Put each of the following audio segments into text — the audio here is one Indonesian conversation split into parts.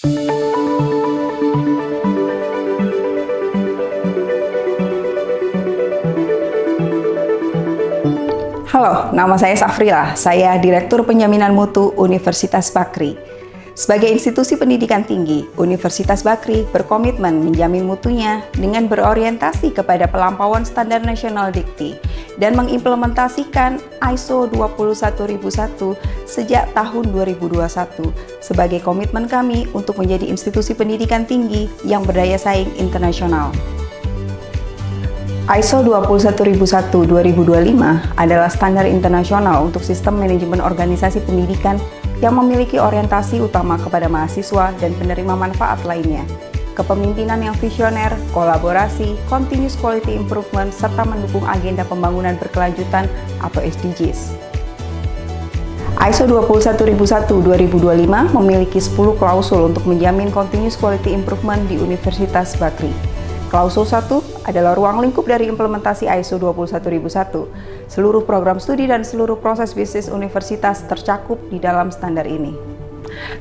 Halo, nama saya Safrila. Saya Direktur Penjaminan Mutu Universitas Bakri. Sebagai institusi pendidikan tinggi, Universitas Bakri berkomitmen menjamin mutunya dengan berorientasi kepada pelampauan standar nasional dikti dan mengimplementasikan ISO 21001 sejak tahun 2021 sebagai komitmen kami untuk menjadi institusi pendidikan tinggi yang berdaya saing internasional. ISO 21001-2025 adalah standar internasional untuk sistem manajemen organisasi pendidikan yang memiliki orientasi utama kepada mahasiswa dan penerima manfaat lainnya, kepemimpinan yang visioner, kolaborasi, continuous quality improvement, serta mendukung agenda pembangunan berkelanjutan atau SDGs. ISO 21001-2025 memiliki 10 klausul untuk menjamin continuous quality improvement di Universitas Bakri. Klausul 1 adalah ruang lingkup dari implementasi ISO 21001. Seluruh program studi dan seluruh proses bisnis universitas tercakup di dalam standar ini.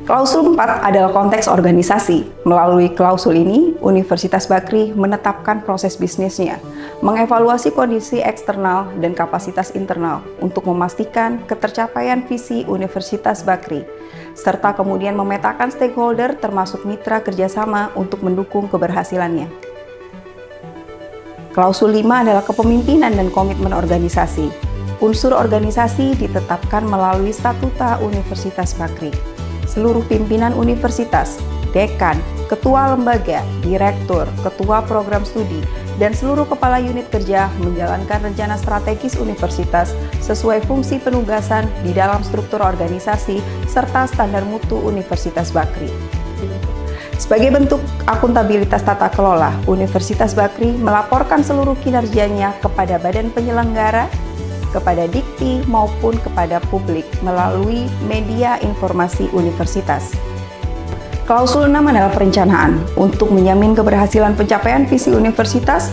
Klausul 4 adalah konteks organisasi. Melalui klausul ini, Universitas Bakri menetapkan proses bisnisnya, mengevaluasi kondisi eksternal dan kapasitas internal untuk memastikan ketercapaian visi Universitas Bakri, serta kemudian memetakan stakeholder termasuk mitra kerjasama untuk mendukung keberhasilannya. Klausul 5 adalah kepemimpinan dan komitmen organisasi. Unsur organisasi ditetapkan melalui statuta Universitas Bakri. Seluruh pimpinan universitas, dekan, ketua lembaga, direktur, ketua program studi, dan seluruh kepala unit kerja menjalankan rencana strategis universitas sesuai fungsi penugasan di dalam struktur organisasi serta standar mutu Universitas Bakri. Sebagai bentuk akuntabilitas tata kelola, Universitas Bakri melaporkan seluruh kinerjanya kepada badan penyelenggara, kepada dikti maupun kepada publik melalui media informasi universitas. Klausul 6 adalah perencanaan. Untuk menjamin keberhasilan pencapaian visi universitas,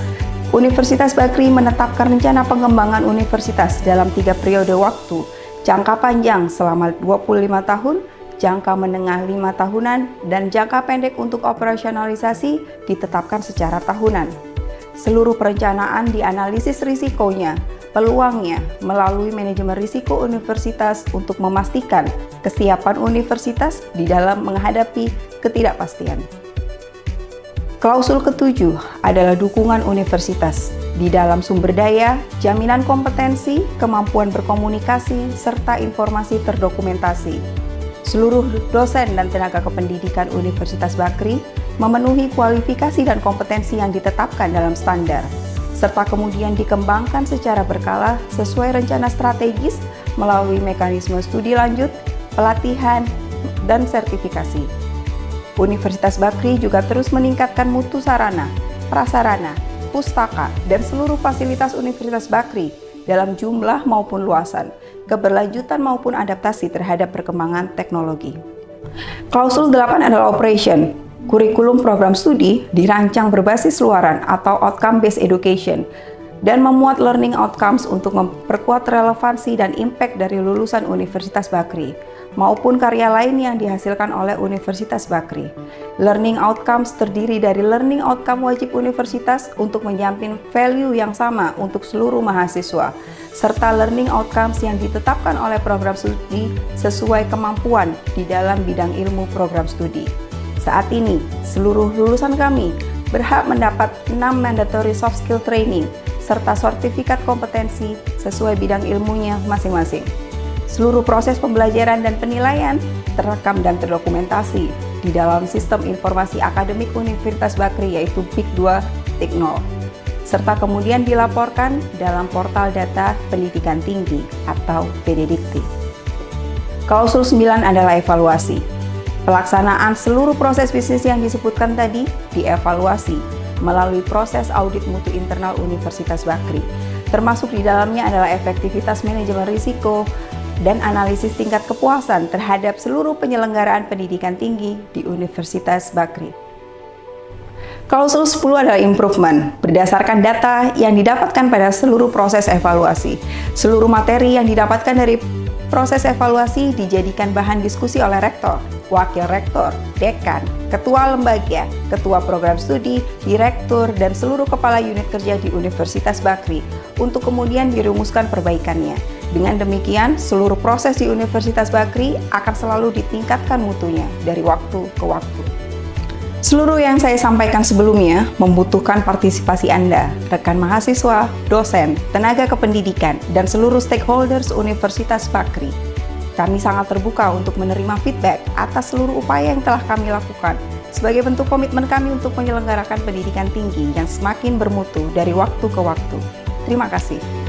Universitas Bakri menetapkan rencana pengembangan universitas dalam 3 periode waktu, jangka panjang selama 25 tahun, jangka menengah 5 tahunan, dan jangka pendek untuk operasionalisasi ditetapkan secara tahunan. Seluruh perencanaan dianalisis risikonya, peluangnya melalui manajemen risiko universitas untuk memastikan kesiapan universitas di dalam menghadapi ketidakpastian. Klausul ke-7 adalah dukungan universitas di dalam sumber daya, jaminan kompetensi, kemampuan berkomunikasi, serta informasi terdokumentasi. Seluruh dosen dan tenaga kependidikan Universitas Bakri memenuhi kualifikasi dan kompetensi yang ditetapkan dalam standar, serta kemudian dikembangkan secara berkala sesuai rencana strategis melalui mekanisme studi lanjut, pelatihan, dan sertifikasi. Universitas Bakri juga terus meningkatkan mutu sarana, prasarana, pustaka, dan seluruh fasilitas Universitas Bakri dalam jumlah maupun luasan, keberlanjutan maupun adaptasi terhadap perkembangan teknologi. Klausul 8 adalah operation. Kurikulum program studi dirancang berbasis luaran atau outcome-based education dan memuat learning outcomes untuk memperkuat relevansi dan impact dari lulusan Universitas Bakri maupun karya lain yang dihasilkan oleh Universitas Bakri. Learning outcomes terdiri dari learning outcome wajib universitas untuk menjamin value yang sama untuk seluruh mahasiswa, serta learning outcomes yang ditetapkan oleh program studi sesuai kemampuan di dalam bidang ilmu program studi. Saat ini, seluruh lulusan kami berhak mendapat 6 mandatory soft skill training serta sertifikat kompetensi sesuai bidang ilmunya masing-masing. Seluruh proses pembelajaran dan penilaian terekam dan terdokumentasi di dalam sistem informasi akademik Universitas Bakri yaitu PIK 2.0, serta kemudian dilaporkan dalam portal data pendidikan tinggi atau PDDikti. Klausul 9 adalah evaluasi. Pelaksanaan seluruh proses bisnis yang disebutkan tadi dievaluasi melalui proses audit mutu internal Universitas Bakri. Termasuk di dalamnya adalah efektivitas manajemen risiko dan analisis tingkat kepuasan terhadap seluruh penyelenggaraan pendidikan tinggi di Universitas Bakri. Klausul 10 adalah improvement, berdasarkan data yang didapatkan pada seluruh proses evaluasi. Seluruh materi yang didapatkan dari proses evaluasi dijadikan bahan diskusi oleh rektor, wakil rektor, dekan, ketua lembaga, ketua program studi, direktur, dan seluruh kepala unit kerja di Universitas Bakri untuk kemudian dirumuskan perbaikannya. Dengan demikian, seluruh proses di Universitas Bakri akan selalu ditingkatkan mutunya dari waktu ke waktu. Seluruh yang saya sampaikan sebelumnya membutuhkan partisipasi Anda, rekan mahasiswa, dosen, tenaga kependidikan, dan seluruh stakeholders Universitas Bakri. Kami sangat terbuka untuk menerima feedback atas seluruh upaya yang telah kami lakukan sebagai bentuk komitmen kami untuk menyelenggarakan pendidikan tinggi yang semakin bermutu dari waktu ke waktu. Terima kasih.